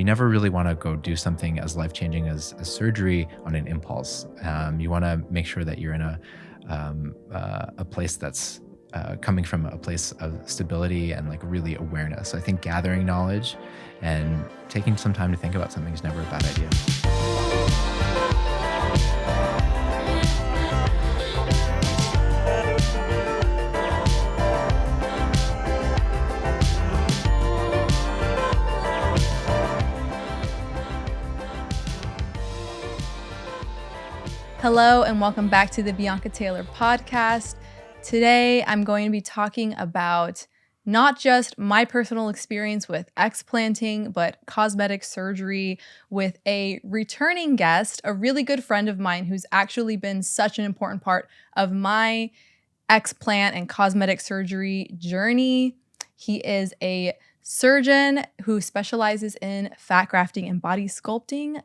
never really want to go do something as life-changing as surgery on an impulse. You want to make sure that you're in a place that's coming from a place of stability and like really awareness. So I think gathering knowledge and taking some time to think about something is never a bad idea. Hello and welcome back to the Bianca Taylor podcast. Today I'm going to be talking about not just my personal experience with explanting, but cosmetic surgery with a returning guest, a really good friend of mine who's actually been such an important part of my explant and cosmetic surgery journey. He is a surgeon who specializes in fat grafting and body sculpting,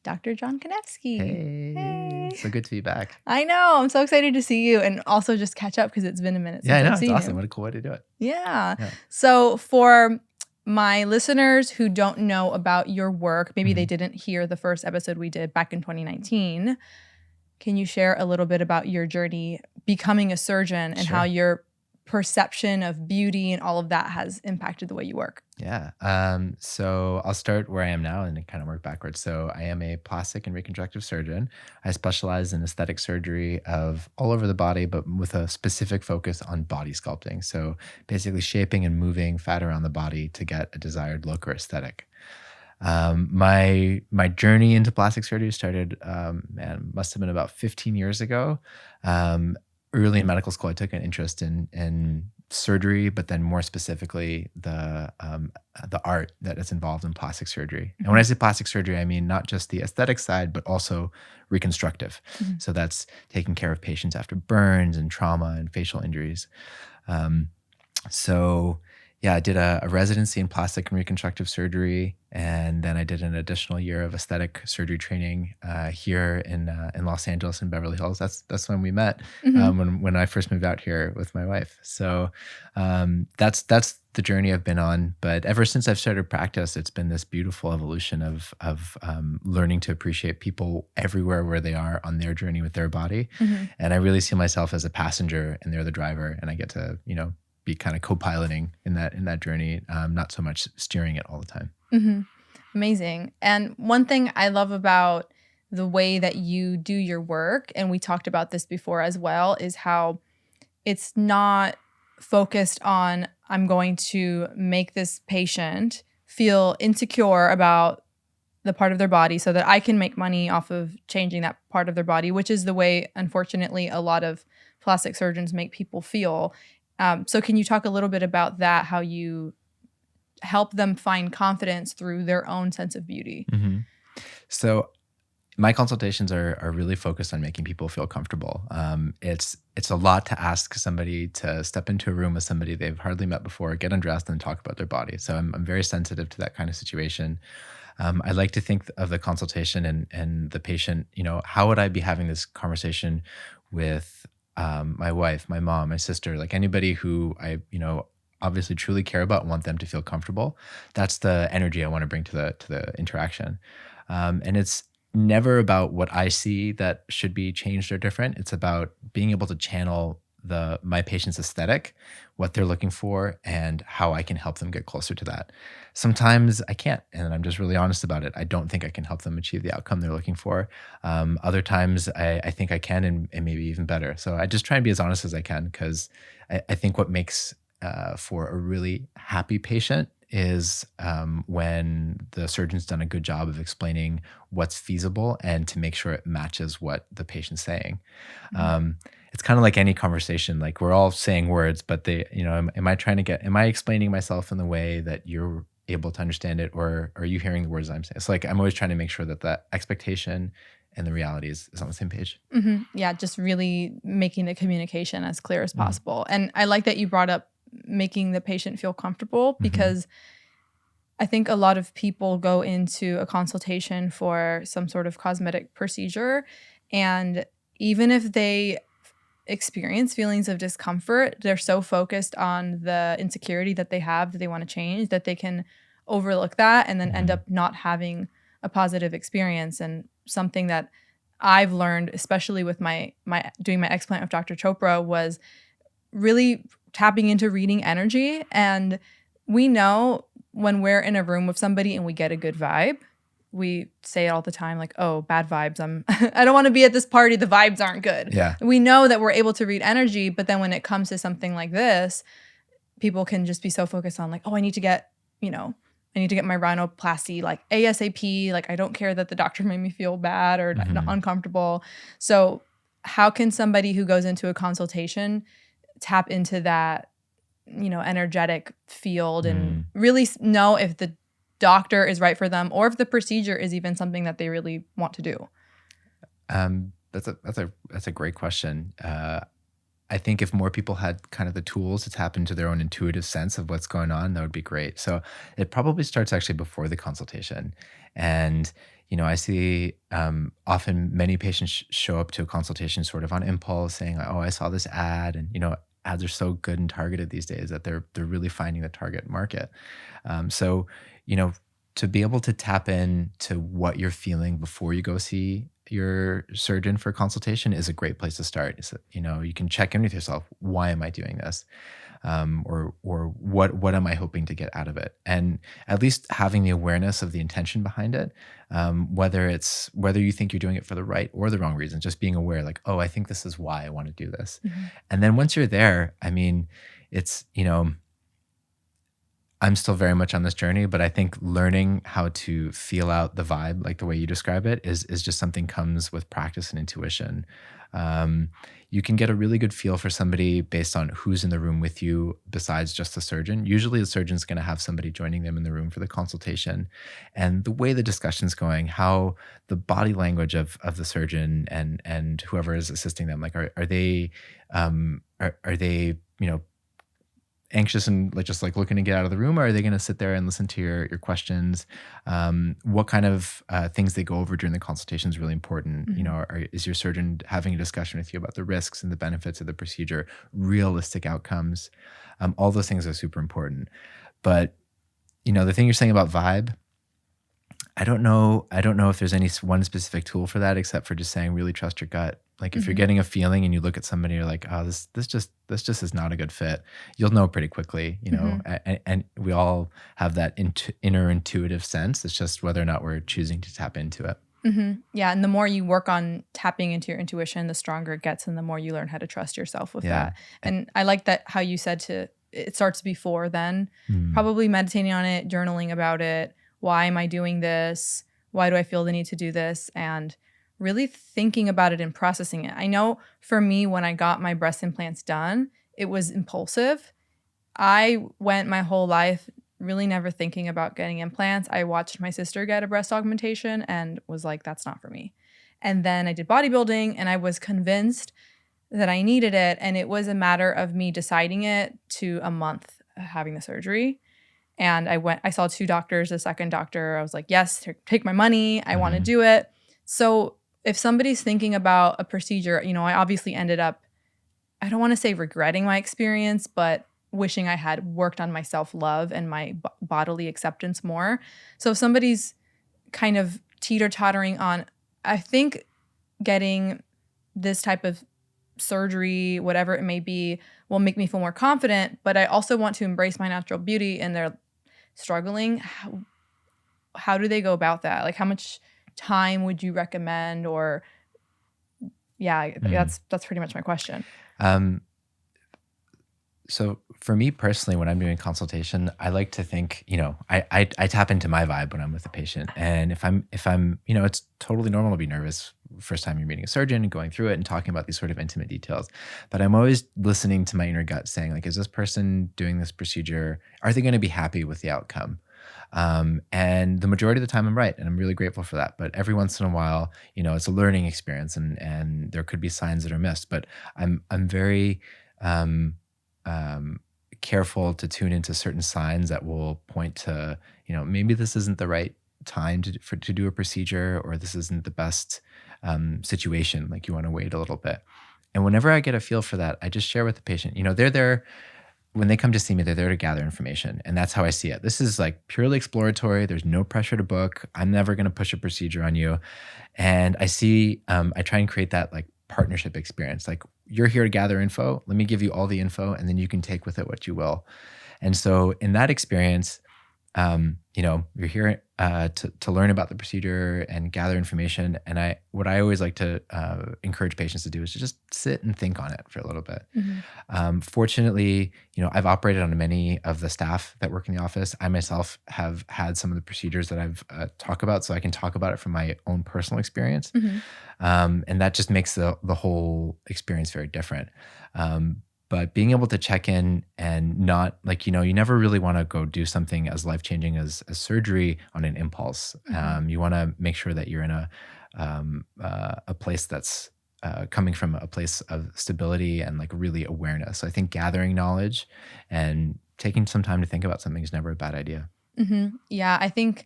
Dr. Jon Kanevsky. Hey. So good to be back. I know. I'm so excited to see you and also just catch up because it's been a minute since I've seen you. It's awesome. What a cool way to do it. Yeah. So for my listeners who don't know about your work, maybe they didn't hear the first episode we did back in 2019, can you share a little bit about your journey becoming a surgeon and how your perception of beauty and all of that has impacted the way you work? Yeah. So I'll start where I am now and kind of work backwards. So I am a plastic and reconstructive surgeon. I specialize in aesthetic surgery of all over the body, but with a specific focus on body sculpting. So basically shaping and moving fat around the body to get a desired look or aesthetic. My journey into plastic surgery started, must have been about 15 years ago. Early in medical school, I took an interest in surgery, but then more specifically the art that is involved in plastic surgery. And when I say plastic surgery, I mean not just the aesthetic side, but also reconstructive. So that's taking care of patients after burns and trauma and facial injuries. I did a residency in plastic and reconstructive surgery, and then I did an additional year of aesthetic surgery training here in Los Angeles in Beverly Hills. That's when we met, when I first moved out here with my wife. So that's the journey I've been on. But ever since I've started practice, it's been this beautiful evolution of learning to appreciate people everywhere where they are on their journey with their body. And I really see myself as a passenger, and they're the driver, and I get to be kind of co-piloting in that journey, not so much steering it all the time. Amazing. And one thing I love about the way that you do your work, and we talked about this before as well, is how it's not focused on, I'm going to make this patient feel insecure about the part of their body so that I can make money off of changing that part of their body, which is the way, unfortunately, a lot of plastic surgeons make people feel. So can you talk a little bit about that, how you help them find confidence through their own sense of beauty? So my consultations are really focused on making people feel comfortable. It's a lot to ask somebody to step into a room with somebody they've hardly met before, get undressed, and talk about their body. So I'm very sensitive to that kind of situation. I like to think of the consultation and the patient, how would I be having this conversation with my wife, my mom, my sister, like anybody who I, obviously truly care about and want them to feel comfortable. That's the energy I want to bring to the interaction. And it's never about what I see that should be changed or different. It's about being able to channel my patient's aesthetic, what they're looking for, and how I can help them get closer to that. Sometimes I can't, and I'm just really honest about it. I don't think I can help them achieve the outcome they're looking for. Other times I think I can, and maybe even better. So I just try and be as honest as I can, because I think what makes for a really happy patient is when the surgeon's done a good job of explaining what's feasible and to make sure it matches what the patient's saying. It's kind of like any conversation, like we're all saying words, but am I explaining myself in the way that you're able to understand it, or are you hearing the words I'm saying? It's like, I'm always trying to make sure that the expectation and the reality is on the same page. Yeah, just really making the communication as clear as possible. And I like that you brought up making the patient feel comfortable, because I think a lot of people go into a consultation for some sort of cosmetic procedure, and even if they experience feelings of discomfort, they're so focused on the insecurity that they have that they want to change that they can overlook that and then end Mhm. up not having a positive experience. And something that I've learned, especially with my doing my explant with Dr. Chopra, was really tapping into reading energy. And we know when we're in a room with somebody and we get a good vibe, we say it all the time, like, oh, bad vibes. I don't want to be at this party. The vibes aren't good. Yeah. We know that we're able to read energy, but then when it comes to something like this, people can just be so focused on like, oh, I need to get, I need to get my rhinoplasty like ASAP. Like, I don't care that the doctor made me feel bad or Mhm. uncomfortable. So how can somebody who goes into a consultation tap into that, energetic field and Mm. really know if the doctor is right for them or if the procedure is even something that they really want to do? That's a great question. I think if more people had kind of the tools to tap into their own intuitive sense of what's going on, that would be great. So it probably starts actually before the consultation. And, I see often many patients show up to a consultation sort of on impulse saying, like, oh, I saw this ad. And, ads are so good and targeted these days that they're really finding the target market. So, you know, to be able to tap in to what you're feeling before you go see your surgeon for consultation is a great place to start. So, you can check in with yourself. Why am I doing this? Or what am I hoping to get out of it? And at least having the awareness of the intention behind it, whether you think you're doing it for the right or the wrong reason, just being aware, like, oh, I think this is why I want to do this. Mhm. And then once you're there, I mean, it's I'm still very much on this journey, but I think learning how to feel out the vibe, like the way you describe it, is just something comes with practice and intuition. Um, you can get a really good feel for somebody based on who's in the room with you besides just the surgeon. Usually the surgeon's going to have somebody joining them in the room for the consultation. And the way the discussion's going, how the body language of the surgeon and whoever is assisting them, like are they are they, anxious and like just like looking to get out of the room, or are they going to sit there and listen to your questions? What kind of things they go over during the consultation is really important. Mhm. Is your surgeon having a discussion with you about the risks and the benefits of the procedure, realistic outcomes? All those things are super important. But the thing you're saying about vibe, I don't know. I don't know if there's any one specific tool for that, except for just saying really trust your gut. Like if you're Mhm. getting a feeling and you look at somebody, you're like, oh, this just is not a good fit. You'll know pretty quickly, Mhm. and we all have that inner intuitive sense. It's just whether or not we're choosing to tap into it. Mhm. Yeah, and the more you work on tapping into your intuition, the stronger it gets and the more you learn how to trust yourself with Yeah. that. And I like that how you said to it starts before then. Mm. Probably meditating on it, journaling about it. Why am I doing this? Why do I feel the need to do this? And really thinking about it and processing it. I know for me when I got my breast implants done, it was impulsive. I went my whole life really never thinking about getting implants. I watched my sister get a breast augmentation and was like, that's not for me. And then I did bodybuilding and I was convinced that I needed it. And it was a matter of me deciding it to a month having the surgery. And I saw two doctors, the second doctor, I was like, yes, take my money. I want to Hmm. do it. So if somebody's thinking about a procedure, I obviously ended up, I don't want to say regretting my experience, but wishing I had worked on my self love and my bodily acceptance more. So if somebody's kind of teeter tottering on, I think getting this type of surgery, whatever it may be, will make me feel more confident, but I also want to embrace my natural beauty and they're struggling. How do they go about that? Like, how much time would you recommend? Or, yeah, Mm. that's pretty much my question. Um, So for me personally, when I'm doing consultation, I like to think, I tap into my vibe when I'm with a patient. And if I'm, it's totally normal to be nervous first time you're meeting a surgeon and going through it and talking about these sort of intimate details. But I'm always listening to my inner gut saying, like, is this person doing this procedure? Are they going to be happy with the outcome? And the majority of the time I'm right. And I'm really grateful for that. But every once in a while, it's a learning experience and there could be signs that are missed. But I'm very, um, um, careful to tune into certain signs that will point to, maybe this isn't the right time to do a procedure, or this isn't the best situation. Like you want to wait a little bit. And whenever I get a feel for that, I just share with the patient. They're there. when they come to see me, they're there to gather information. And that's how I see it. This is like purely exploratory. There's no pressure to book. I'm never going to push a procedure on you. And I try and create that like partnership experience. Like, you're here to gather info. Let me give you all the info, and then you can take with it what you will. And so in that experience, you're here to learn about the procedure and gather information. And what I always like to encourage patients to do is to just sit and think on it for a little bit. Fortunately, I've operated on many of the staff that work in the office. I myself have had some of the procedures that I've talked about, so I can talk about it from my own personal experience. And that just makes the whole experience very different. But being able to check in and not like, you never really want to go do something as life-changing as surgery on an impulse. You want to make sure that you're in a place that's coming from a place of stability and like really awareness. So I think gathering knowledge and taking some time to think about something is never a bad idea. Yeah, I think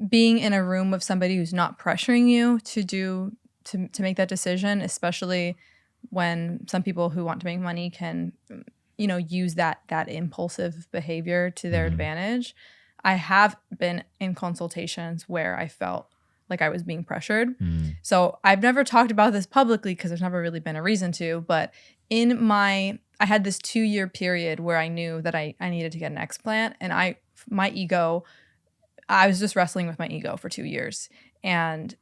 being in a room with somebody who's not pressuring you to make that decision, especially when some people who want to make money can, use that impulsive behavior to their advantage. I have been in consultations where I felt like I was being pressured. So I've never talked about this publicly because there's never really been a reason to, but I had this 2-year period where I knew that I needed to get an explant, and I was just wrestling with my ego for 2 years. And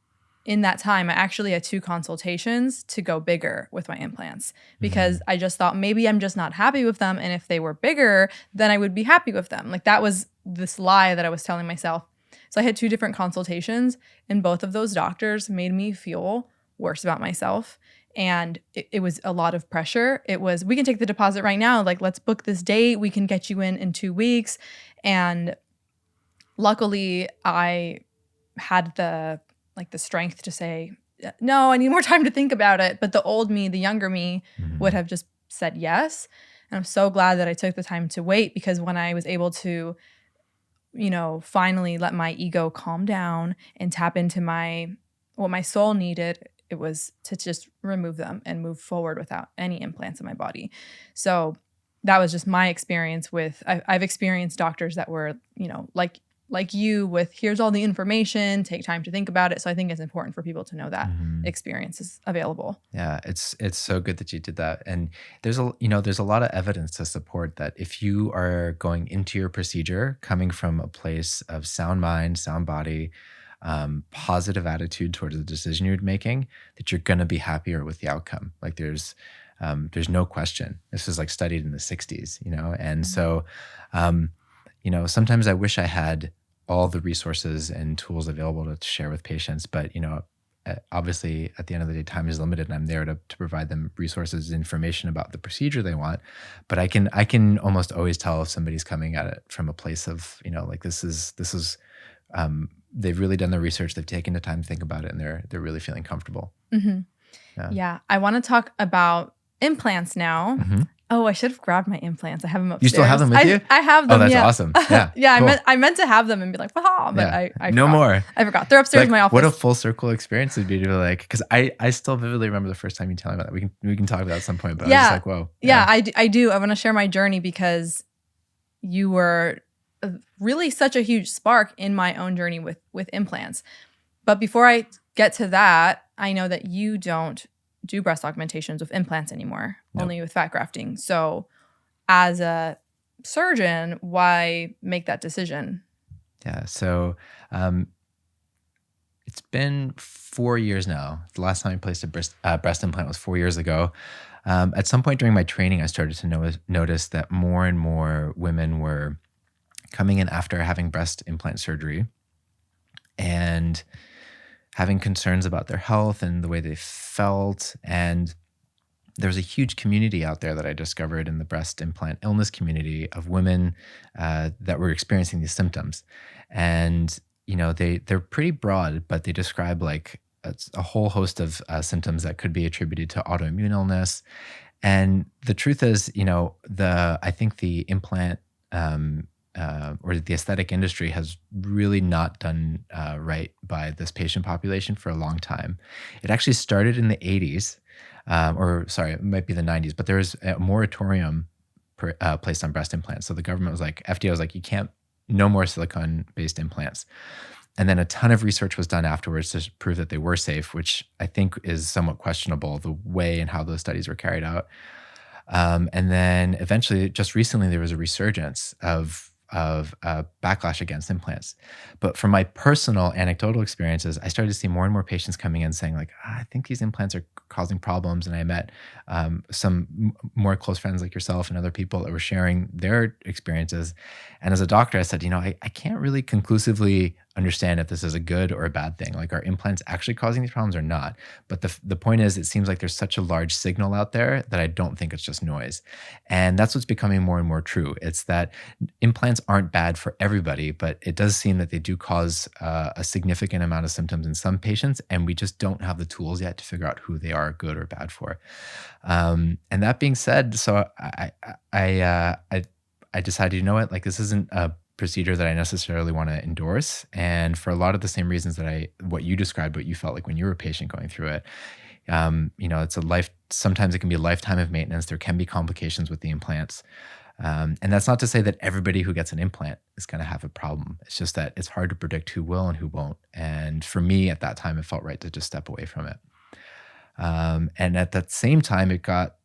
in that time, I actually had 2 consultations to go bigger with my implants because I just thought maybe I'm just not happy with them. And if they were bigger, then I would be happy with them. Like, that was this lie that I was telling myself. So I had 2 different consultations, and both of those doctors made me feel worse about myself. And it was a lot of pressure. It was, we can take the deposit right now. Like, let's book this date. We can get you in 2 weeks. And luckily, I had the strength to say, no, I need more time to think about it. But the old me, the younger me, would have just said yes. And I'm so glad that I took the time to wait, because when I was able to, finally let my ego calm down and tap into what my soul needed, it was to just remove them and move forward without any implants in my body. So that was just my experience with, I've experienced doctors that were, like you, with here's all the information, take time to think about it. So I think it's important for people to know that experience is available. Yeah, it's so good that you did that. And there's a lot of evidence to support that if you are going into your procedure coming from a place of sound mind, sound body, positive attitude towards the decision you're making, that you're going to be happier with the outcome. Like, there's no question. This was like studied in the 60s, and so sometimes I wish I had all the resources and tools available to share with patients, but obviously at the end of the day, time is limited, and I'm there to provide them resources, information about the procedure they want. But I can almost always tell if somebody's coming at it from a place of, like, this is they've really done their research, they've taken the time to think about it, and they're really feeling comfortable. Yeah. I want to talk about implants now. Oh, I should have grabbed my implants. I have them upstairs. You still have them with you? I have them. Oh, that's awesome. Yeah. Yeah, cool. I meant to have them and be like, wow, but Yeah. I no forgot. more. I forgot. They're upstairs in my office. What a full circle experience it'd be to like, because I still vividly remember the first time you tell me about that. We can talk about it at some point, but I was just like, whoa. Yeah, I do. I want to share my journey because you were really such a huge spark in my own journey with implants. But before I get to that, I know that you don't do breast augmentations with implants anymore, only with fat grafting. So as a surgeon, why make that decision? Yeah. So it's been 4 years now. The last time I placed a breast implant was 4 years ago. At some point during my training, I started to notice that more and more women were coming in after having breast implant surgery and having concerns about their health and the way they felt. And there was a huge community out there that I discovered in the breast implant illness community of women that were experiencing these symptoms. And, they're pretty broad, but they describe like a whole host of symptoms that could be attributed to autoimmune illness. And the truth is, I think the implant or the aesthetic industry has really not done right by this patient population for a long time. It actually started in the 80s. It might be the 90s, but there was a moratorium placed on breast implants. So the government was like, FDA was like, you can't, no more silicone-based implants. And then a ton of research was done afterwards to prove that they were safe, which I think is somewhat questionable, the way and how those studies were carried out. And then eventually, just recently, there was a resurgence of backlash against implants. But from my personal anecdotal experiences, I started to see more and more patients coming in saying like, I think these implants are causing problems. And I met some more close friends like yourself and other people that were sharing their experiences. And as a doctor, I said, I can't really conclusively understand if this is a good or a bad thing. Like, are implants actually causing these problems or not? But the point is, it seems like there's such a large signal out there that I don't think it's just noise. And that's what's becoming more and more true. It's that implants aren't bad for everybody, but it does seem that they do cause a significant amount of symptoms in some patients, and we just don't have the tools yet to figure out who they are good or bad for. And that being said, so I decided, like, this isn't a procedure that I necessarily want to endorse. And for a lot of the same reasons that what you described, what you felt like when you were a patient going through it, sometimes it can be a lifetime of maintenance. There can be complications with the implants. And that's not to say that everybody who gets an implant is going to have a problem. It's just that it's hard to predict who will and who won't. And for me at that time, it felt right to just step away from it. And at that same time, it got,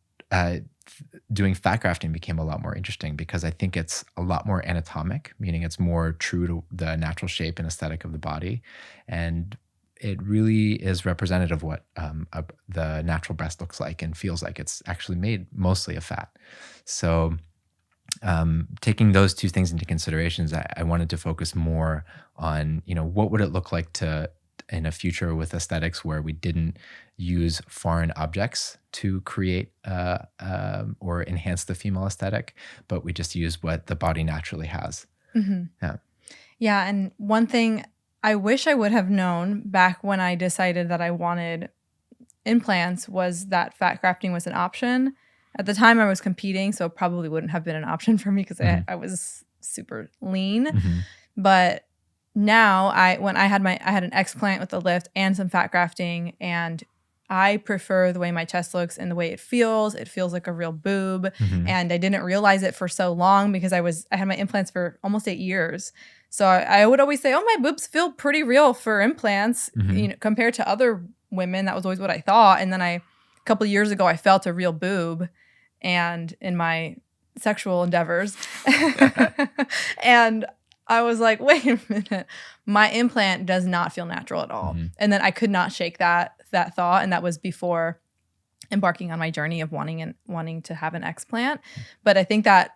doing fat grafting became a lot more interesting because I think it's a lot more anatomic, meaning it's more true to the natural shape and aesthetic of the body. And it really is representative of what the natural breast looks like and feels like. It's actually made mostly of fat. So taking those two things into considerations, I wanted to focus more on, what would it look like in a future with aesthetics where we didn't use foreign objects to create or enhance the female aesthetic, but we just use what the body naturally has. Mm-hmm. Yeah. Yeah. And one thing I wish I would have known back when I decided that I wanted implants was that fat grafting was an option. At the time I was competing, so it probably wouldn't have been an option for me because I was super lean. Mm-hmm. But now I had an explant with a lift and some fat grafting, and I prefer the way my chest looks and the way it feels. It feels like a real boob. Mm-hmm. And I didn't realize it for so long because I had my implants for almost 8 years. So I would always say, oh, my boobs feel pretty real for implants, Mm-hmm. Compared to other women. That was always what I thought. And then a couple of years ago, I felt a real boob and in my sexual endeavors. And I was like, wait a minute, my implant does not feel natural at all. Mm-hmm. And then I could not shake that thought. And that was before embarking on my journey of wanting to have an explant. But I think that,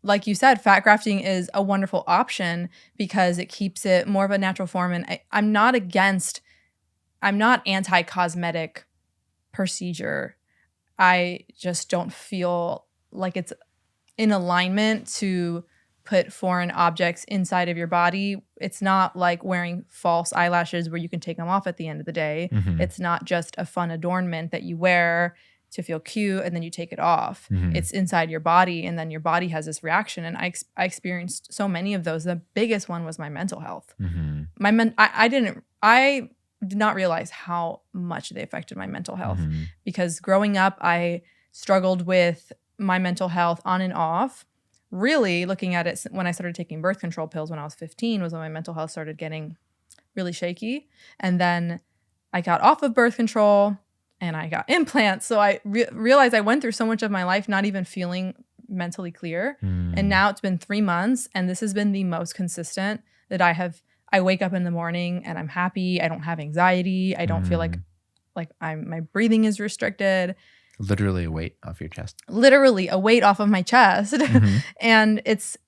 like you said, fat grafting is a wonderful option because it keeps it more of a natural form. And I'm not anti-cosmetic procedure. I just don't feel like it's in alignment to put foreign objects inside of your body. It's not like wearing false eyelashes where you can take them off at the end of the day. Mm-hmm. It's not just a fun adornment that you wear to feel cute and then you take it off. Mm-hmm. It's inside your body, and then your body has this reaction. And I experienced so many of those. The biggest one was my mental health. Mm-hmm. I did not realize how much they affected my mental health Mm-hmm. because growing up, I struggled with my mental health on and off. Really looking at it when I started taking birth control pills when I was 15 was when my mental health started getting really shaky. And then I got off of birth control and I got implants. So I realized I went through so much of my life not even feeling mentally clear. Mm-hmm. And now it's been 3 months and this has been the most consistent that I wake up in the morning and I'm happy. I don't have anxiety. I don't feel like my breathing is restricted. Literally a weight off your chest. Literally a weight off of my chest. Mm-hmm. And it's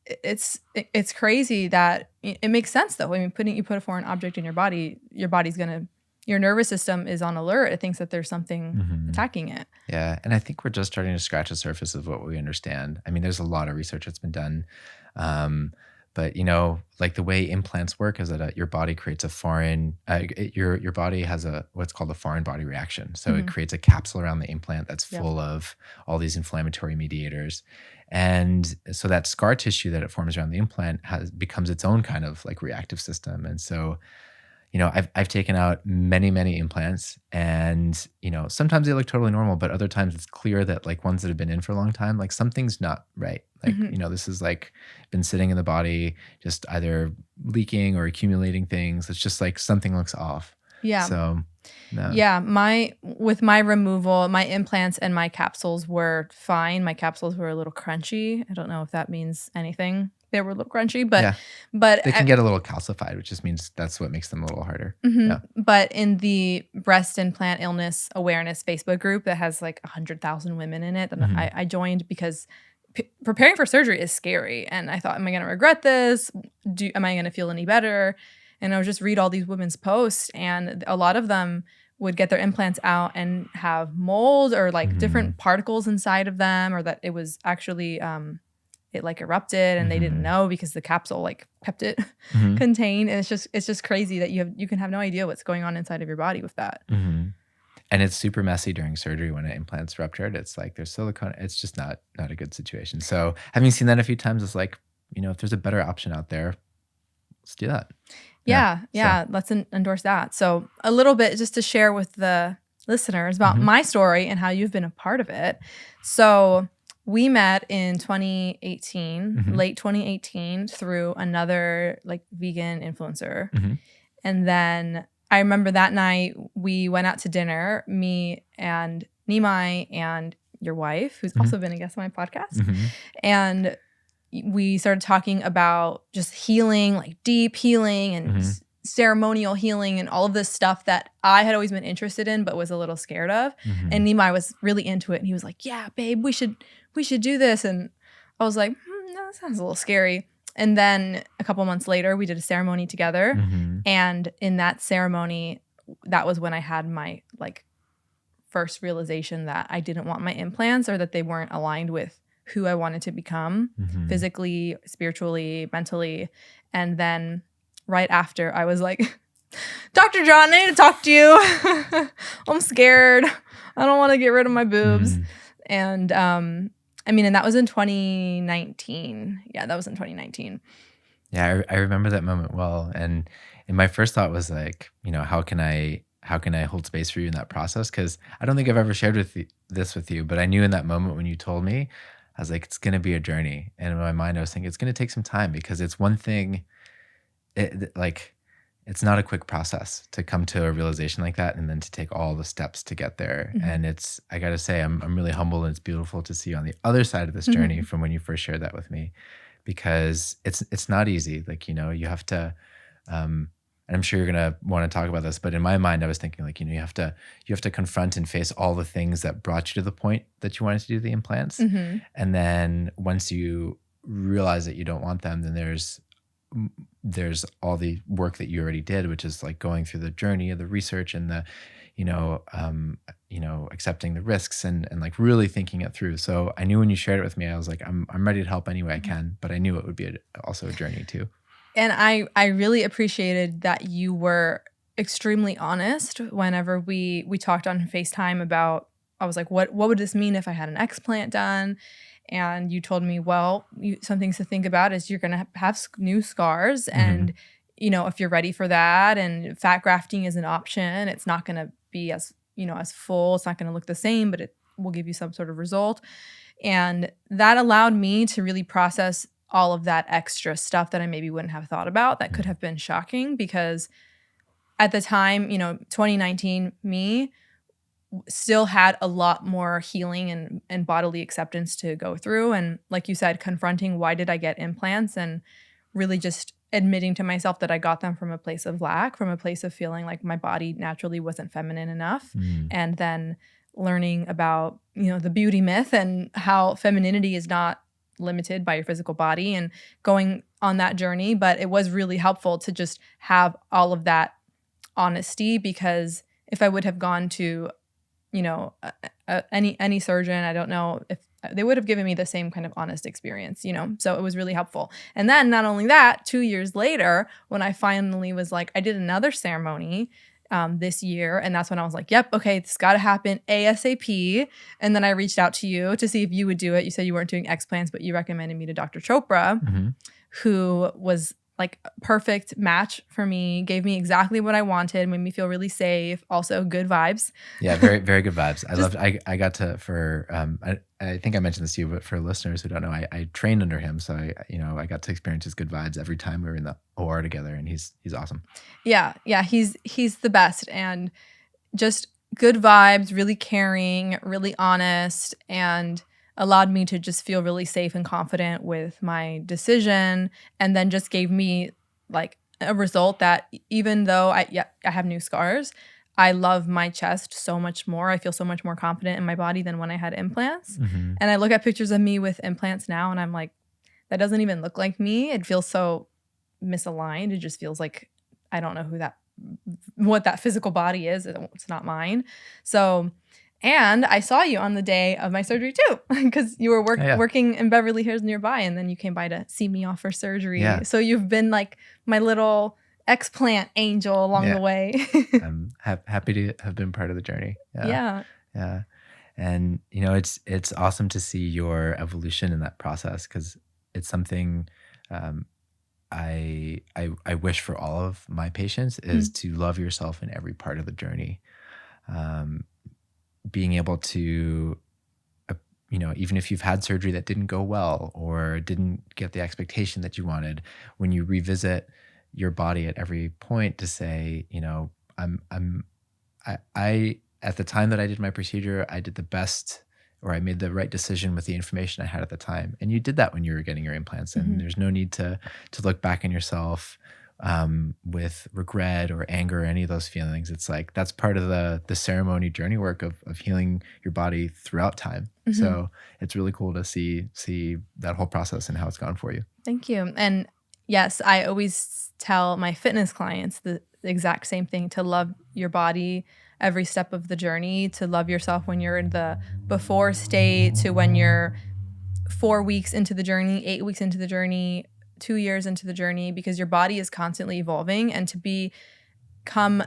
crazy that it makes sense though. I mean, you put a foreign object in your body, your nervous system is on alert. It thinks that there's something Mm-hmm. attacking it. Yeah. And I think we're just starting to scratch the surface of what we understand. I mean, there's a lot of research that's been done. But like the way implants work is that your body creates a foreign, your body has what's called a foreign body reaction. So it creates a capsule around the implant that's full of all these inflammatory mediators. And so that scar tissue that it forms around the implant becomes its own kind of like reactive system. And so, I've taken out many implants, and sometimes they look totally normal, but other times it's clear that like ones that have been in for a long time, like something's not right. Like, this is like been sitting in the body, just either leaking or accumulating things. It's just like something looks off. Yeah. So, no. Yeah, with my removal, my implants and my capsules were fine. My capsules were a little crunchy. I don't know if that means anything. They were a little crunchy, but they can get a little calcified, which just means that's what makes them a little harder. Yeah. But in the breast implant illness awareness Facebook group that has like 100,000 women in it, and I joined because preparing for surgery is scary, and I thought, am I going to regret this? Am I going to feel any better? And I would just read all these women's posts, and a lot of them would get their implants out and have mold or like different particles inside of them, or that it was actually it like erupted and they didn't know because the capsule like kept it contained. And it's just crazy that you can have no idea what's going on inside of your body with that. And it's super messy during surgery when an implant's ruptured. It's like there's silicone. It's just not a good situation. So having seen that a few times, it's like, if there's a better option out there, let's do that. Yeah. Let's endorse that. So a little bit just to share with the listeners about my story and how you've been a part of it. So we met in 2018, late 2018, through another like vegan influencer. And then I remember that night we went out to dinner, me and Nimai and your wife, who's also been a guest on my podcast. And we started talking about just healing, like deep healing and ceremonial healing and all of this stuff that I had always been interested in but was a little scared of. And Nimai was really into it, and he was like, yeah, babe, we should do this. And I was like, no, that sounds a little scary. And then a couple months later, we did a ceremony together. And in that ceremony, that was when I had my like first realization that I didn't want my implants, or that they weren't aligned with who I wanted to become physically, spiritually, mentally. And then right after, I was like, Dr. Jon, I need to talk to you. I'm scared. I don't want to get rid of my boobs. And and that was in 2019. Yeah, that was in 2019. Yeah, I remember that moment well. And my first thought was like, how can I hold space for you in that process? Because I don't think I've ever shared this with you, but I knew in that moment when you told me, I was like, it's going to be a journey. And in my mind, I was thinking it's going to take some time, because it's one thing, it's not a quick process to come to a realization like that and then to take all the steps to get there. And I got to say, I'm really humbled, and it's beautiful to see you on the other side of this journey from when you first shared that with me, because it's not easy. Like, you have to, and I'm sure you're going to want to talk about this, but in my mind, I was thinking like, you have to confront and face all the things that brought you to the point that you wanted to do the implants. And then once you realize that you don't want them, then there's all the work that you already did, which is like going through the journey of the research and the, accepting the risks and like really thinking it through. So I knew when you shared it with me, I was like, I'm ready to help any way I can, but I knew it would be also a journey too. And I really appreciated that you were extremely honest whenever we talked on FaceTime about, I was like, what would this mean if I had an explant done? And you told me, well, some things to think about is you're going to have new scars. And, if you're ready for that, and fat grafting is an option, it's not going to be as full. It's not going to look the same, but it will give you some sort of result. And that allowed me to really process all of that extra stuff that I maybe wouldn't have thought about that could have been shocking, because at the time, 2019, me still had a lot more healing and bodily acceptance to go through. And like you said, confronting why did I get implants, and really just admitting to myself that I got them from a place of lack, from a place of feeling like my body naturally wasn't feminine enough. And then learning about, the beauty myth and how femininity is not limited by your physical body, and going on that journey. But it was really helpful to just have all of that honesty, because if I would have gone to, any surgeon, I don't know if they would have given me the same kind of honest experience, so it was really helpful. And then not only that, 2 years later, when I finally was like, I did another ceremony this year. And that's when I was like, yep, okay, this got to happen ASAP. And then I reached out to you to see if you would do it. You said you weren't doing explants, but you recommended me to Dr. Chopra, who was like perfect match for me, gave me exactly what I wanted, made me feel really safe, also good vibes. Yeah, very, very good vibes. I Just loved. I got to I think I mentioned this to you, but for listeners who don't know, I trained under him, so I got to experience his good vibes every time we were in the OR together, and he's awesome. yeah, he's the best, and just good vibes, really caring, really honest, and allowed me to just feel really safe and confident with my decision, and then just gave me like a result that even though I have new scars, I love my chest so much more. I feel so much more confident in my body than when I had implants. Hmm. And I look at pictures of me with implants now and I'm like, that doesn't even look like me. It feels so misaligned. It just feels like I don't know what that physical body is. It's not mine. So, and I saw you on the day of my surgery too, because you were Oh, yeah, working in Beverly Hills nearby, and then you came by to see me off for surgery. yeah, So you've been like my little explant angel along yeah. the way. I'm happy to have been part of the journey. Yeah, Yeah. yeah. And it's awesome to see your evolution in that process because it's something um, I wish for all of my patients is Mm. to love yourself in every part of the journey. Um, Being able to, uh, even if you've had surgery that didn't go well or didn't get the expectation that you wanted, when you revisit your body at every point to say, I'm I at the time that I did my procedure, I did the best or I made the right decision with the information I had at the time. And you did that when you were getting your implants. And Mhm. there's no need to look back on yourself with regret or anger or any of those feelings. It's like that's part of the ceremony journey work of healing your body throughout time. Mhm. So it's really cool to see that whole process and how it's gone for you. Thank you. And yes, I always tell my fitness clients the exact same thing, to love your body every step of the journey, to love yourself when you're in the before state to when you're 4 weeks into the journey, 8 weeks into the journey, 2 years into the journey, because your body is constantly evolving. And to become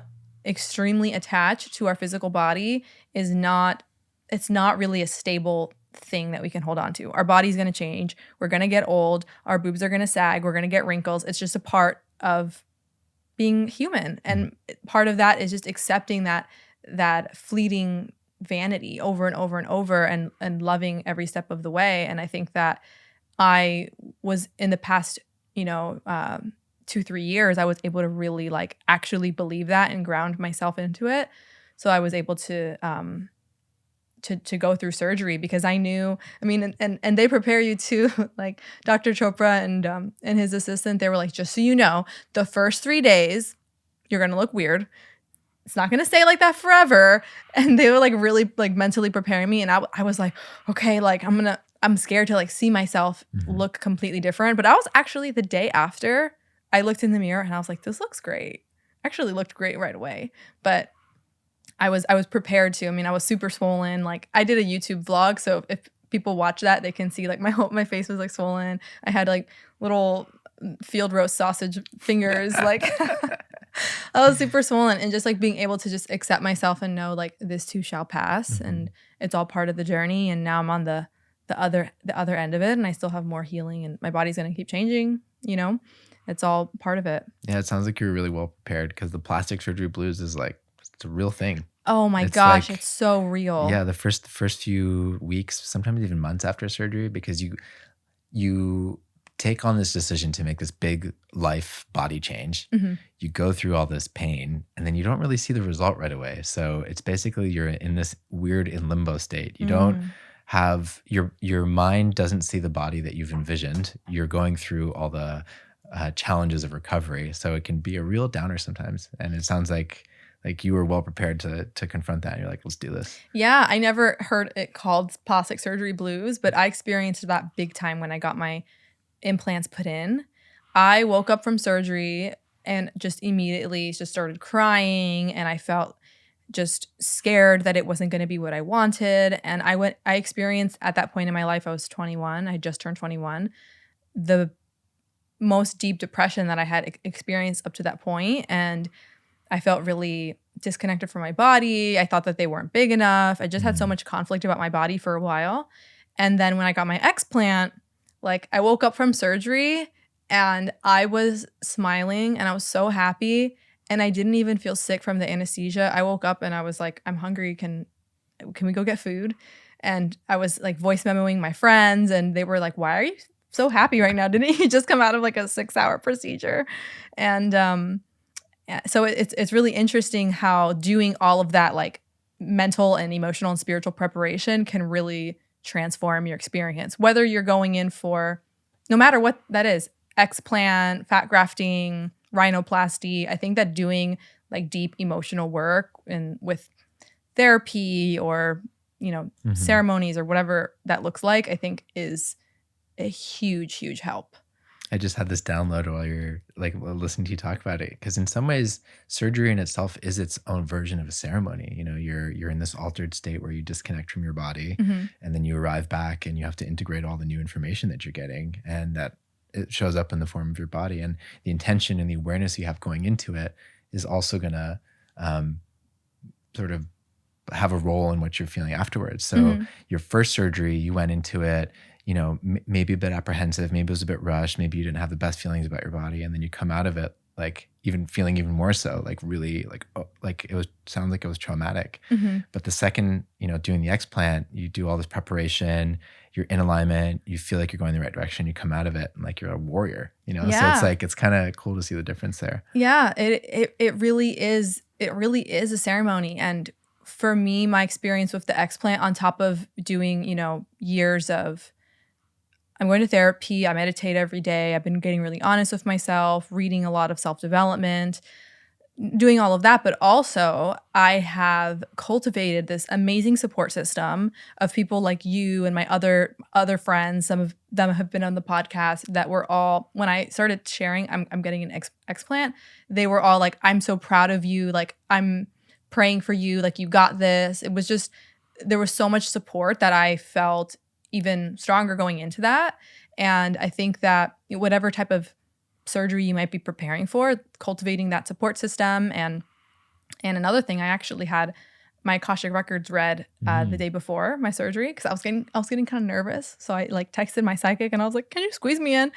extremely attached to our physical body is not, it's not really a stable thing that we can hold on to. Our body's going to change. We're going to get old. Our boobs are going to sag. We're going to get wrinkles. It's just a part of being human. Mhm. And part of that is just accepting that fleeting vanity over and over and over, and loving every step of the way. And I think that I was in the past, 2-3 years, I was able to really like actually believe that and ground myself into it. So I was able to go through surgery because I knew, I mean, and they prepare you too, like Dr. Chopra and his assistant, they were like, just so you know, the first 3 days, you're gonna look weird. It's not gonna stay like that forever. And they were like really like mentally preparing me. And I was like, okay, like I'm scared to like see myself Mhm. look completely different. But I was actually the day after, I looked in the mirror and I was like, this looks great. Actually looked great right away. But I was prepared to. I mean, I was super swollen. Like I did a YouTube vlog, so if people watch that, they can see like my face was like swollen. I had like little field roast sausage fingers. Like I was super swollen, and just like being able to just accept myself and know like this too shall pass, and Mhm. it's all part of the journey. And now I'm on the other end of it, and I still have more healing, and my body's gonna keep changing. It's all part of it. Yeah, it sounds like you were really well prepared because the plastic surgery blues is like it's a real thing. Oh my It's gosh, it's like so real. yeah, the first few weeks, sometimes even months after surgery, because you take on this decision to make this big life body change. Hmm. You go through all this pain, and then you don't really see the result right away. So it's basically you're in this weird in limbo state. You don't Mm. have your mind doesn't see the body that you've envisioned. You're going through all the challenges of recovery, so it can be a real downer sometimes. And it sounds like you were well prepared to confront that. And you're like, let's do this. Yeah, I never heard it called plastic surgery blues, but I experienced that big time when I got my implants put in. I woke up from surgery and just immediately just started crying, and I felt just scared that it wasn't going to be what I wanted. And I experienced at that point in my life, I was 21. I just turned 21. The most deep depression that I had experienced up to that point, and I felt really disconnected from my body. I thought that they weren't big enough. I just had so Mm. much conflict about my body for a while. And then when I got my explant, like I woke up from surgery And I was smiling and I was so happy. And I didn't even feel sick from the anesthesia. I woke up and I was like, I'm hungry. Can we go get food? And I was like voice memoing my friends, and they were like, why are you so happy right now? Didn't you just come out of like a 6-hour procedure? And so it's really interesting how doing all of that like mental and emotional and spiritual preparation can really transform your experience, whether you're going in for, no matter what that is, explant, fat grafting, rhinoplasty. I think that doing like deep emotional work and with therapy or, ceremonies or whatever that looks like, I think is a huge, huge help. I just had this download while you're like listening to you talk about it, because in some ways, surgery in itself is its own version of a ceremony. You're in this altered state where you disconnect from your body, Mm-hmm. and then you arrive back, and you have to integrate all the new information that you're getting, and that it shows up in the form of your body. And the intention and the awareness you have going into it is also gonna sort of have a role in what you're feeling afterwards. So Mm-hmm. your first surgery, you went into it, maybe a bit apprehensive, maybe it was a bit rushed, maybe you didn't have the best feelings about your body, and then you come out of it like even feeling even more so, like really like like it was sounds like it was traumatic. Mm-hmm. But the second, doing the explant, you do all this preparation, you're in alignment, you feel like you're going the right direction, you come out of it and like you're a warrior, So Yeah. it's like it's kind of cool to see the difference there. Yeah, it really is. It really is a ceremony. And for me, my experience with the explant, on top of doing, years of, I'm going to therapy, I meditate every day, I've been getting really honest with myself, reading a lot of self-development, doing all of that, but also I have cultivated this amazing support system of people like you and my other friends. Some of them have been on the podcast, that were all, when I started sharing I'm getting an explant, they were all like, I'm so proud of you, like I'm praying for you, like you got this. It was just, there was so much support that I felt even stronger going into that. And I think that whatever type of surgery you might be preparing for, cultivating that support system. And another thing, I actually had my Akashic records read the day before my surgery, because I was getting kind of nervous. So I like texted my psychic and I was like, can you squeeze me in?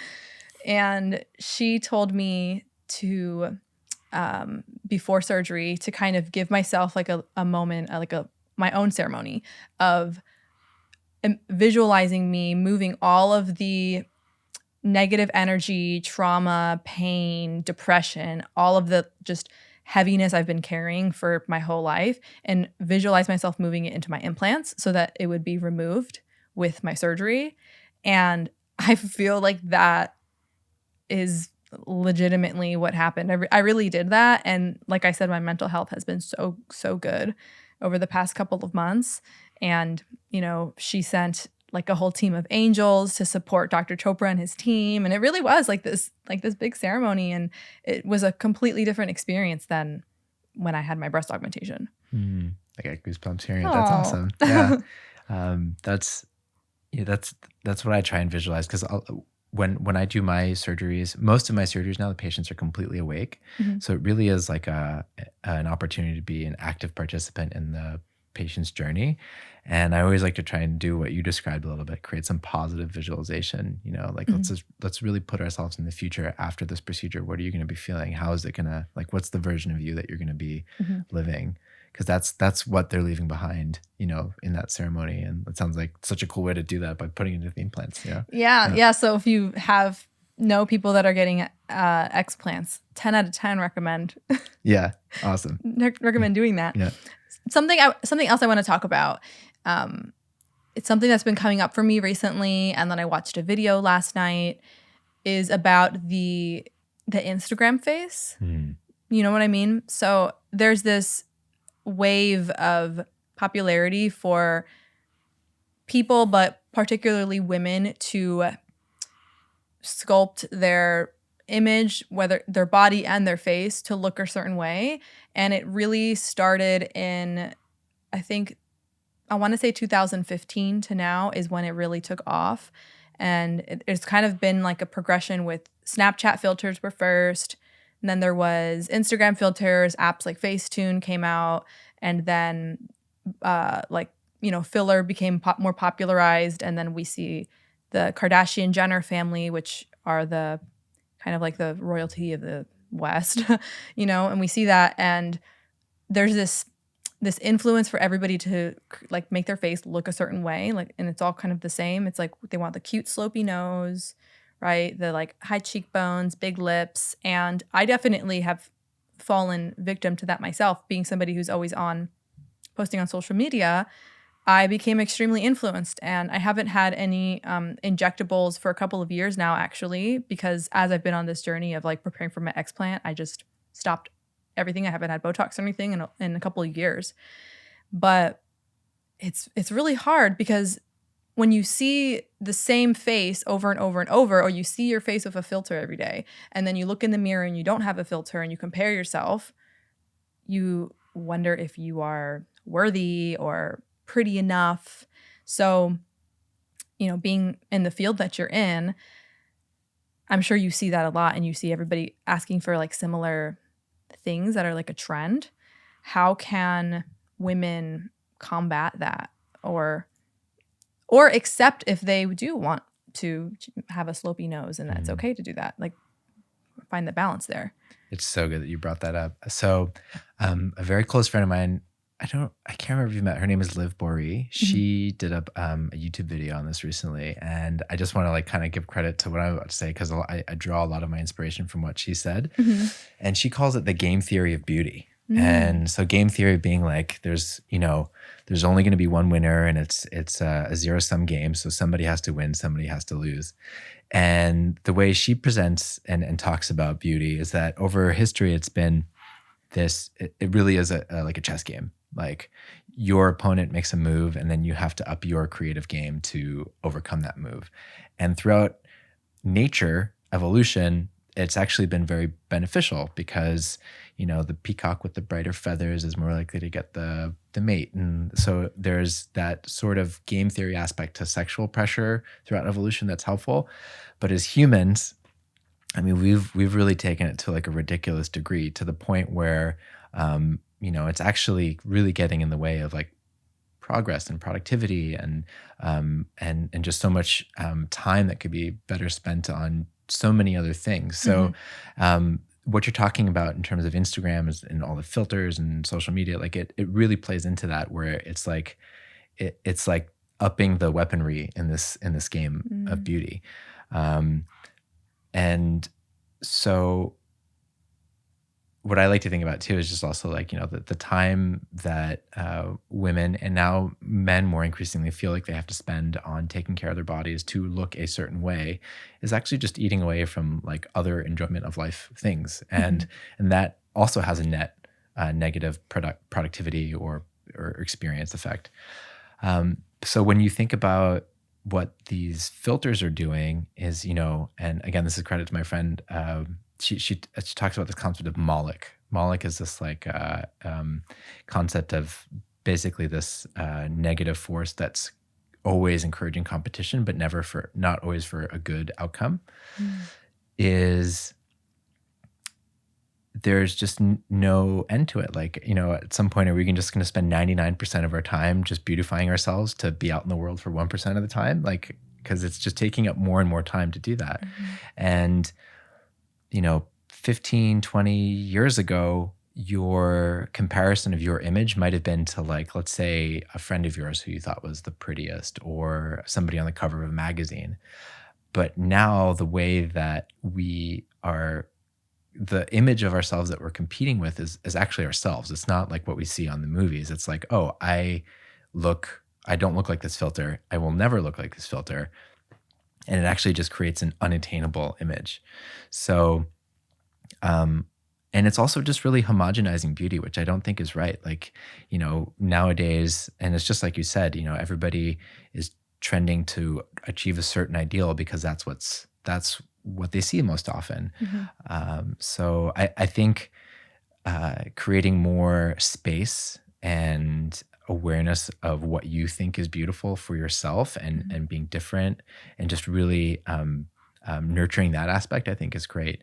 And she told me to before surgery to kind of give myself like a moment, my own ceremony of visualizing me moving all of the negative energy, trauma, pain, depression, all of the just heaviness I've been carrying for my whole life, and visualize myself moving it into my implants so that it would be removed with my surgery. And I feel like that is legitimately what happened. I really did that. And like I said, my mental health has been so, so good over the past couple of months. And, she sent like a whole team of angels to support Dr. Chopra and his team. And it really was like this big ceremony. And it was a completely different experience than when I had my breast augmentation. I got goosebumps hearing it. That's awesome. Yeah. That's what I try and visualize, because when I do my surgeries, most of my surgeries now, the patients are completely awake. Mm-hmm. So it really is like an opportunity to be an active participant in the patient's journey. And I always like to try and do what you described a little bit, create some positive visualization, like let's really put ourselves in the future after this procedure. What are you going to be feeling? How is it going to, like, what's the version of you that you're going to be living? Because that's what they're leaving behind, in that ceremony. And it sounds like such a cool way to do that by putting it into the implants. Yeah. So if you know people that are getting explants, 10 out of 10 recommend. Yeah. Awesome. recommend doing that. Yeah. Something else I want to talk about. It's something that's been coming up for me recently, and then I watched a video last night, is about the Instagram face. You know what I mean? So there's this wave of popularity for people, but particularly women, to sculpt their image, whether their body and their face, to look a certain way. And it really started in, I want to say 2015 to now is when it really took off. And it's kind of been like a progression with Snapchat filters were first. And then there was Instagram filters, apps like Facetune came out. And then filler became more popularized. And then we see the Kardashian Jenner family, which are the kind of like the royalty of the West, and we see that, and there's this influence for everybody to like make their face look a certain way, like, and it's all kind of the same. It's like they want the cute slopey nose, right? The like high cheekbones, big lips, and I definitely have fallen victim to that myself, being somebody who's always on posting on social media. I became extremely influenced, and I haven't had any injectables for a couple of years now, actually, because as I've been on this journey of like preparing for my explant, I just stopped everything. I haven't had Botox or anything in a couple of years. But it's really hard because when you see the same face over and over and over, or you see your face with a filter every day, and then you look in the mirror and you don't have a filter and you compare yourself, you wonder if you are worthy or pretty enough. So, being in the field that you're in, I'm sure you see that a lot, and you see everybody asking for like similar things that are like a trend. How can women combat that, or accept if they do want to have a slopey nose and that's okay to do that? Like, find the balance there. It's so good that you brought that up. So a very close friend of mine, I can't remember if you met. Her name is Liv Boree. She did a YouTube video on this recently, and I just want to like kind of give credit to what I'm about to say, because I draw a lot of my inspiration from what she said. And she calls it the game theory of beauty. And so game theory being like there's only going to be one winner, and it's a zero-sum game. So somebody has to win, somebody has to lose. And the way she presents and talks about beauty is that over history, it's been this. It really is like a chess game. Like your opponent makes a move, and then you have to up your creative game to overcome that move. And throughout nature, evolution, it's actually been very beneficial because, the peacock with the brighter feathers is more likely to get the mate. And so there's that sort of game theory aspect to sexual pressure throughout evolution that's helpful. But as humans, I mean, we've really taken it to like a ridiculous degree, to the point where, it's actually really getting in the way of like progress and productivity and just so much time that could be better spent on so many other things. So what you're talking about in terms of Instagram and all the filters and social media, like it really plays into that, where it's like it's like upping the weaponry in this game of beauty. And so what I like to think about too is just also like, the time that women and now men more increasingly feel like they have to spend on taking care of their bodies to look a certain way is actually just eating away from like other enjoyment of life things. And that also has a net negative productivity or experience effect. So when you think about what these filters are doing is, and again, this is credit to my friend, she talks about this concept of Moloch. Moloch is this like concept of basically this negative force that's always encouraging competition, but not always for a good outcome. Is there's just no end to it. Like, at some point, are we just going to spend 99% of our time just beautifying ourselves to be out in the world for 1% of the time? Like, because it's just taking up more and more time to do that. And 15, 20 years ago, your comparison of your image might have been to like, let's say a friend of yours who you thought was the prettiest, or somebody on the cover of a magazine. But now the way that we are, the image of ourselves that we're competing with is actually ourselves. It's not like what we see on the movies. It's like, oh, I don't look like this filter. I will never look like this filter. And it actually just creates an unattainable image. So, and it's also just really homogenizing beauty, which I don't think is right. Like, nowadays, and it's just like you said, everybody is trending to achieve a certain ideal because that's what they see most often. So I think creating more space and awareness of what you think is beautiful for yourself and being different and just really nurturing that aspect, I think is great.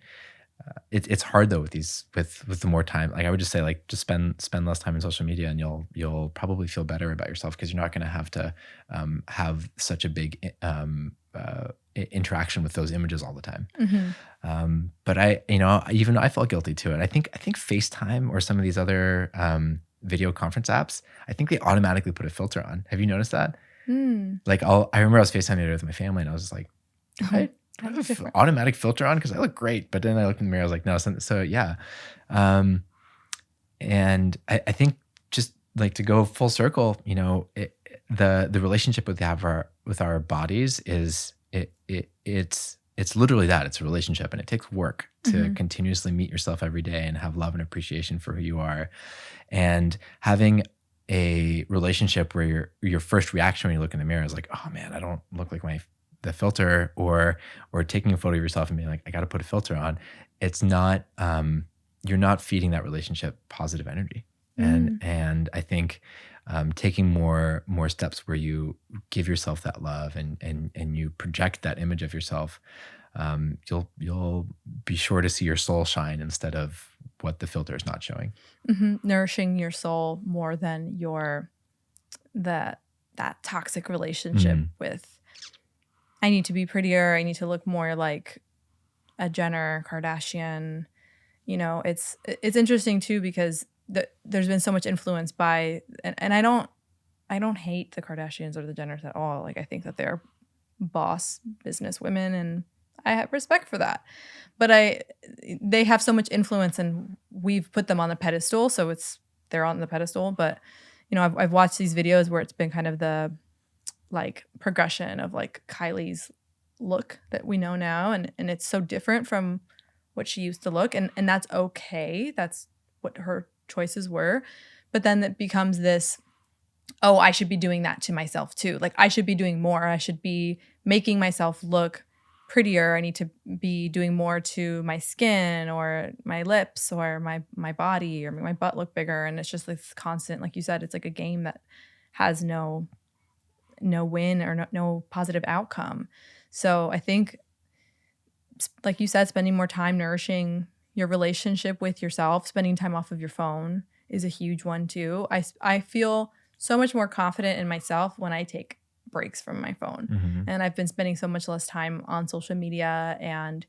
It's hard though with these with the more time. Like I would just say like just spend less time on social media and you'll probably feel better about yourself because you're not going to have to have such a big interaction with those images all the time. Mm-hmm. But even I felt guilty to it. I think FaceTime or some of these other video conference apps, I think they automatically put a filter on. Have you noticed that? Mm. Like I remember I was FaceTiming the other day with my family and I was just like, do I have an automatic filter on? Because I look great. But then I looked in the mirror, I was like, no. So yeah. And I think just like to go full circle, the relationship we have with our bodies is it's literally that. It's a relationship, and it takes work to continuously meet yourself every day and have love and appreciation for who you are. And having a relationship where your first reaction when you look in the mirror is like, oh man, I don't look like the filter, or taking a photo of yourself and being like, I got to put a filter on. It's not, you're not feeding that relationship positive energy. And I think taking more steps where you give yourself that love and you project that image of yourself, you'll be sure to see your soul shine instead of what the filter is not showing. Nourishing your soul more than that toxic relationship with, I need to be prettier, I need to look more like a Jenner, Kardashian. It's interesting too because there's been so much influence by, and I don't hate the Kardashians or the Jenners at all. Like I think that they're boss business women, and I have respect for that. But they have so much influence, and we've put them on the pedestal, so they're on the pedestal. But I've watched these videos where it's been kind of the like progression of like Kylie's look that we know now, and it's so different from what she used to look, and that's okay. That's what her choices were. But then it becomes this, oh, I should be doing that to myself too. Like I should be doing more. I should be making myself look prettier. I need to be doing more to my skin or my lips or my body or make my butt look bigger. And it's just this constant, like you said, it's like a game that has no win or no positive outcome. So I think, like you said, spending more time nourishing your relationship with yourself, spending time off of your phone is a huge one too. I feel so much more confident in myself when I take breaks from my phone. And I've been spending so much less time on social media, and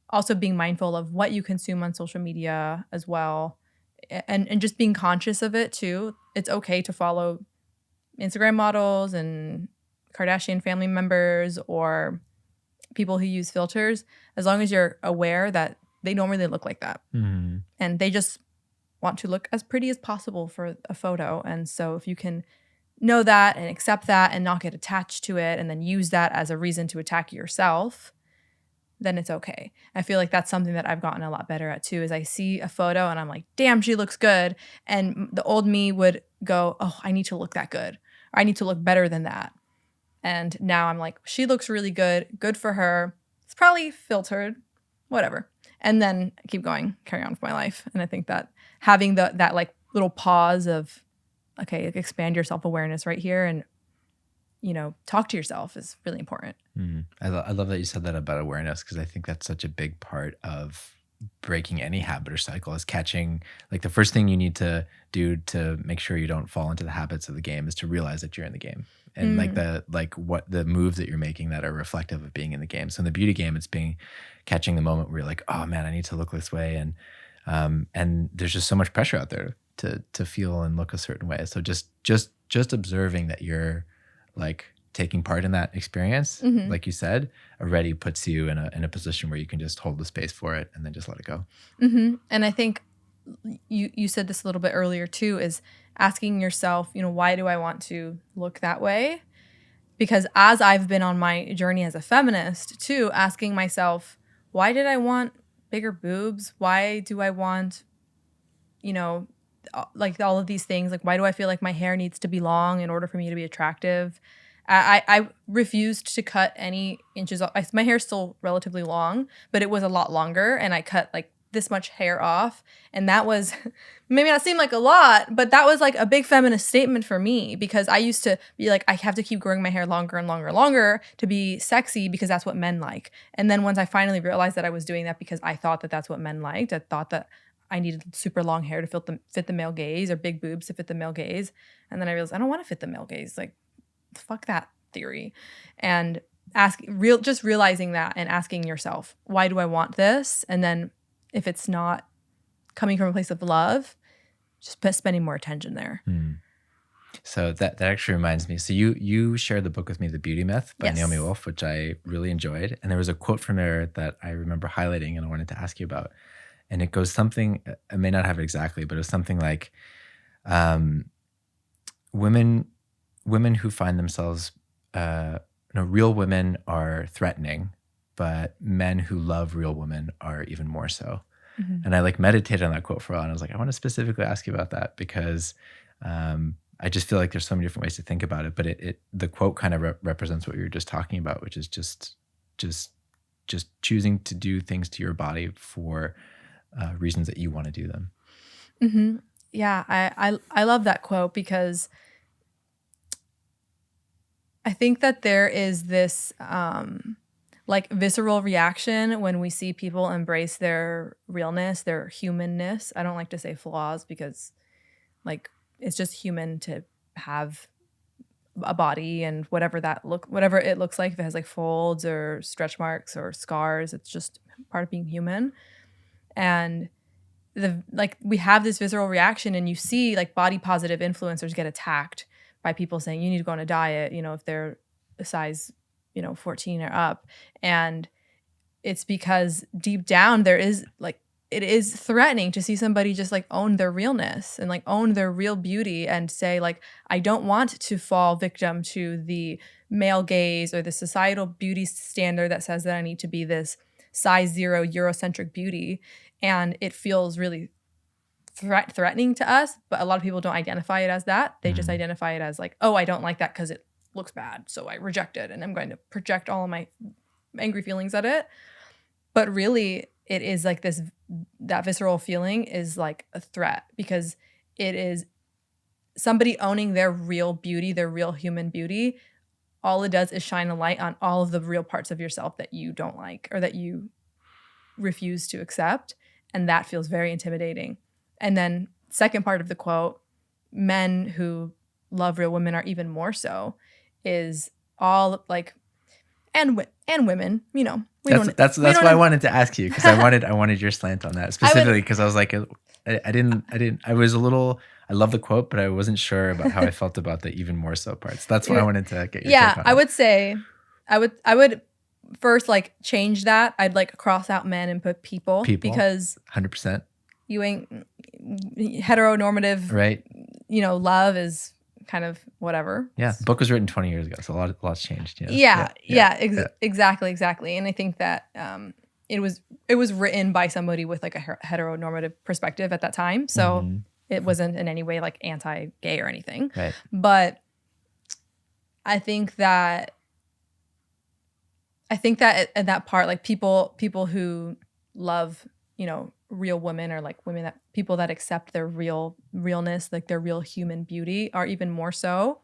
also being mindful of what you consume on social media as well. And just being conscious of it too. It's okay to follow Instagram models and Kardashian family members or people who use filters, as long as you're aware that they don't really look like that. And they just want to look as pretty as possible for a photo. And so if you can know that and accept that and not get attached to it and then use that as a reason to attack yourself, then it's okay. I feel like that's something that I've gotten a lot better at too, is I see a photo and I'm like, damn, she looks good. And the old me would go, oh, I need to look that good. Or I need to look better than that. And now I'm like, she looks really good. Good for her. It's probably filtered, whatever. And then keep going, carry on with my life. And I think that having that like little pause of, okay, expand your self-awareness right here and, talk to yourself is really important. I love that you said that about awareness, because I think that's such a big part of breaking any habit or cycle, is catching, like the first thing you need to do to make sure you don't fall into the habits of the game is to realize that you're in the game. And what the moves that you're making that are reflective of being in the game. So in the beauty game, it's catching the moment where you're like, oh man, I need to look this way. And there's just so much pressure out there to feel and look a certain way. So just observing that you're like taking part in that experience, like you said, already puts you in a position where you can just hold the space for it and then just let it go. And I think you said this a little bit earlier too, is asking yourself, why do I want to look that way? Because as I've been on my journey as a feminist too, asking myself, why did I want bigger boobs? Why do I want, like all of these things? Like, why do I feel like my hair needs to be long in order for me to be attractive? I refused to cut any inches off. My hair's still relatively long, but it was a lot longer, and I cut like this much hair off. And that was maybe not seem like a lot, but that was like a big feminist statement for me, because I used to be like, I have to keep growing my hair longer and longer and longer to be sexy because that's what men like. And then once I finally realized that I was doing that because I thought that that's what men liked, I thought that I needed super long hair to fit the male gaze, or big boobs to fit the male gaze. And then I realized I don't want to fit the male gaze. Like, fuck that theory. And just realizing that and asking yourself, why do I want this? And then if it's not coming from a place of love, just spending more attention there. So that actually reminds me. So you shared the book with me, The Beauty Myth by Yes. Naomi Wolf, which I really enjoyed. And there was a quote from there that I remember highlighting and I wanted to ask you about. And it goes something, I may not have it exactly, but it was something like, women who find themselves, real women are threatening, but men who love real women are even more so. Mm-hmm. And I like meditated on that quote for a while, and I was like, I want to specifically ask you about that, because I just feel like there's so many different ways to think about it. But the quote kind of represents what you were just talking about, which is just choosing to do things to your body for reasons that you want to do them. Mm-hmm. Yeah, I love that quote, because I think that there is this like visceral reaction when we see people embrace their realness, their humanness. I don't like to say flaws, because like it's just human to have a body and whatever it looks like. If it has like folds or stretch marks or scars, it's just part of being human. And we have this visceral reaction, and you see like body positive influencers get attacked by people saying you need to go on a diet, if they're a size 14 or up. And it's because deep down there is like, it is threatening to see somebody just like own their realness and like own their real beauty and say like, I don't want to fall victim to the male gaze or the societal beauty standard that says that I need to be this size 0 Eurocentric beauty. And it feels really threatening to us, but a lot of people don't identify it as that. They just identify it as like, oh, I don't like that because it looks bad, so I reject it, and I'm going to project all of my angry feelings at it. But really, it is like that visceral feeling is like a threat, because it is somebody owning their real beauty, their real human beauty. All it does is shine a light on all of the real parts of yourself that you don't like or that you refuse to accept, and that feels very intimidating. And then second part of the quote, men who love real women are even more so, is all like, and women, That's why I wanted to ask you, because I wanted your slant on that specifically, because I was like, I love the quote, but I wasn't sure about how I felt about the even more so parts. That's why I wanted to get your take on I it. would say, I would first like change that. I'd like cross out men and put people because 100%. You ain't heteronormative, right? Love is kind of whatever. Yeah, the book was written 20 years ago, so a lot's changed. Exactly. And I think that it was written by somebody with like a heteronormative perspective at that time, so it wasn't in any way like anti-gay or anything. Right. But I think that at that part, like people who love, real women, or like people that accept their realness, like their real human beauty, are even more so.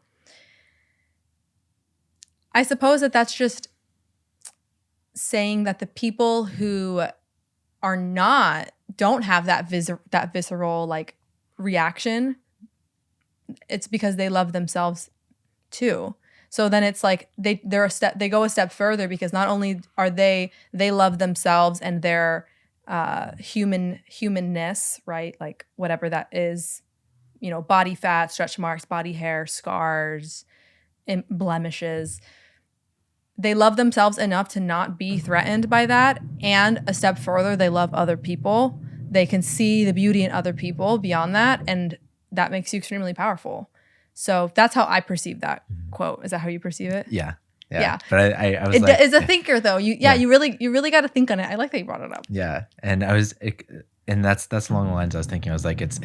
I suppose that's just saying that the people who don't have that visceral like reaction, it's because they love themselves too. So then it's like they go a step further, because not only are they love themselves and their humanness, right? Like whatever that is, body fat, stretch marks, body hair, scars, blemishes. They love themselves enough to not be threatened by that. And a step further, they love other people. They can see the beauty in other people beyond that. And that makes you extremely powerful. So that's how I perceive that quote. Is that how you perceve it? Yeah. Yeah. But I was like, it's a thinker though. You really got to think on it. I like that you brought it up. Yeah. And that's along the lines I was thinking. I was like, it's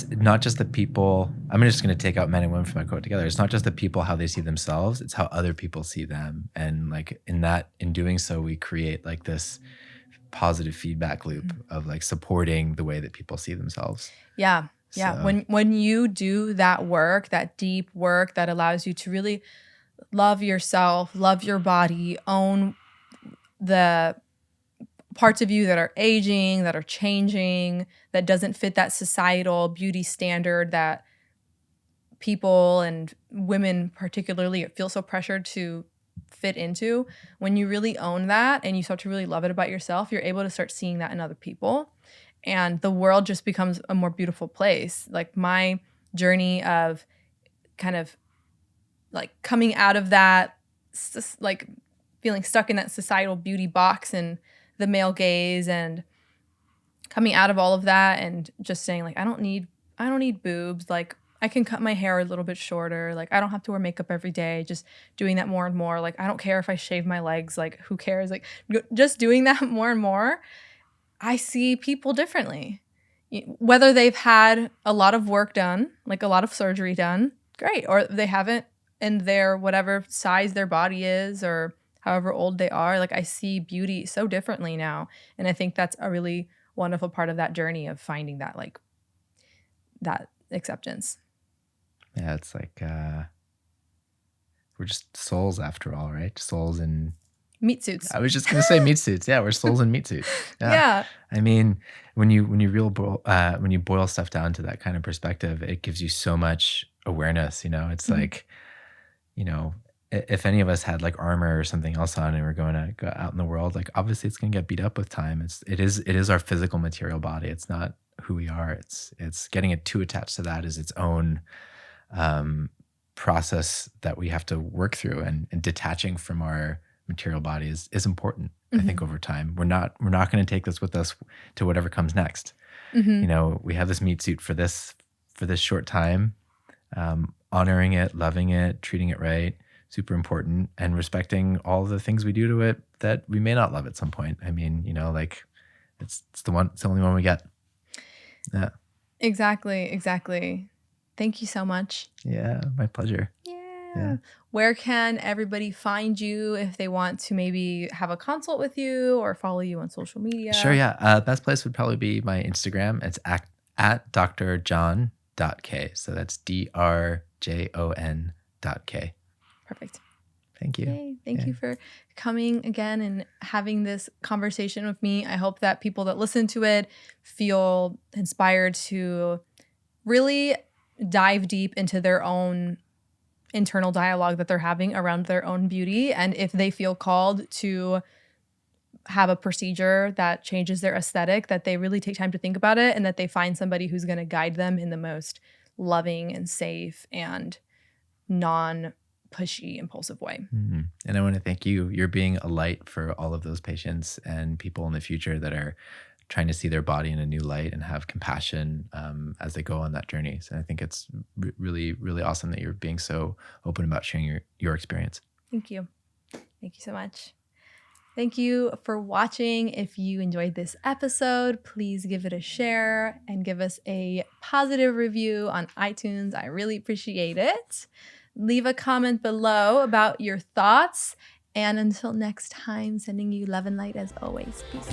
not just the people. I'm just going to take out men and women from my quote together. It's not just the people, how they see themselves. It's how other people see them. And like in doing so, we create like this positive feedback loop of like supporting the way that people see themselves. Yeah. Yeah. So, When you do that work, that deep work that allows you to really love yourself, love your body, own the parts of you that are aging, that are changing, that doesn't fit that societal beauty standard that people and women particularly feel so pressured to fit into. When you really own that and you start to really love it about yourself, you're able to start seeing that in other people. And the world just becomes a more beautiful place. Like my journey of kind of like coming out of that, like feeling stuck in that societal beauty box and the male gaze, and coming out of all of that and just saying like, I don't need boobs. Like I can cut my hair a little bit shorter. Like I don't have to wear makeup every day. Just doing that more and more. Like I don't care if I shave my legs. Like who cares? Like just doing that more and more, I see people differently. Whether they've had a lot of work done, like a lot of surgery done, great. Or they haven't, and they're whatever size their body is or however old they are. Like I see beauty so differently now. And I think that's a really wonderful part of that journey of finding that, like, that acceptance. yeah, it's like we're just souls after all, right? Souls in Meat suits. I was just gonna say meat suits. Yeah, we're souls in meat suits. Yeah. I mean, when you boil stuff down to that kind of perspective, it gives you so much awareness. You know, it's like, you know, if any of us had like armor or something else on and we're going to go out in the world, like obviously it's going to get beat up with time. It is our physical material body. It's not who we are. It's getting it too attached to that is its own process that we have to work through, and detaching from our material body is important. I think over time, we're not going to take this with us to whatever comes next. You know, we have this meat suit for this short time, honoring it, loving it, treating it right, super important, and respecting all the things we do to it that we may not love at some point. I mean, you know, like it's the only one we get. Yeah. Exactly. Thank you so much. Yeah, my pleasure. Yeah. Where can everybody find you if they want to maybe have a consult with you or follow you on social media? Sure, yeah. Best place would probably be my Instagram. It's at drjon.k. So that's drjon.k. Perfect. Thank you. Yay. Thank you for coming again and having this conversation with me. I hope that people that listen to it feel inspired to really dive deep into their own internal dialogue that they're having around their own beauty. And if they feel called to have a procedure that changes their aesthetic, that they really take time to think about it and that they find somebody who's going to guide them in the most loving and safe and non-pushy, impulsive way. And I want to thank you. You're being a light for all of those patients and people in the future that are trying to see their body in a new light and have compassion as they go on that journey. So I think it's really, really awesome that you're being so open about sharing your experience. Thank you. Thank you so much. Thank you for watching. If you enjoyed this episode, please give it a share and give us a positive review on iTunes. I really appreciate it. Leave a comment below about your thoughts. And until next time, sending you love and light as always. Peace.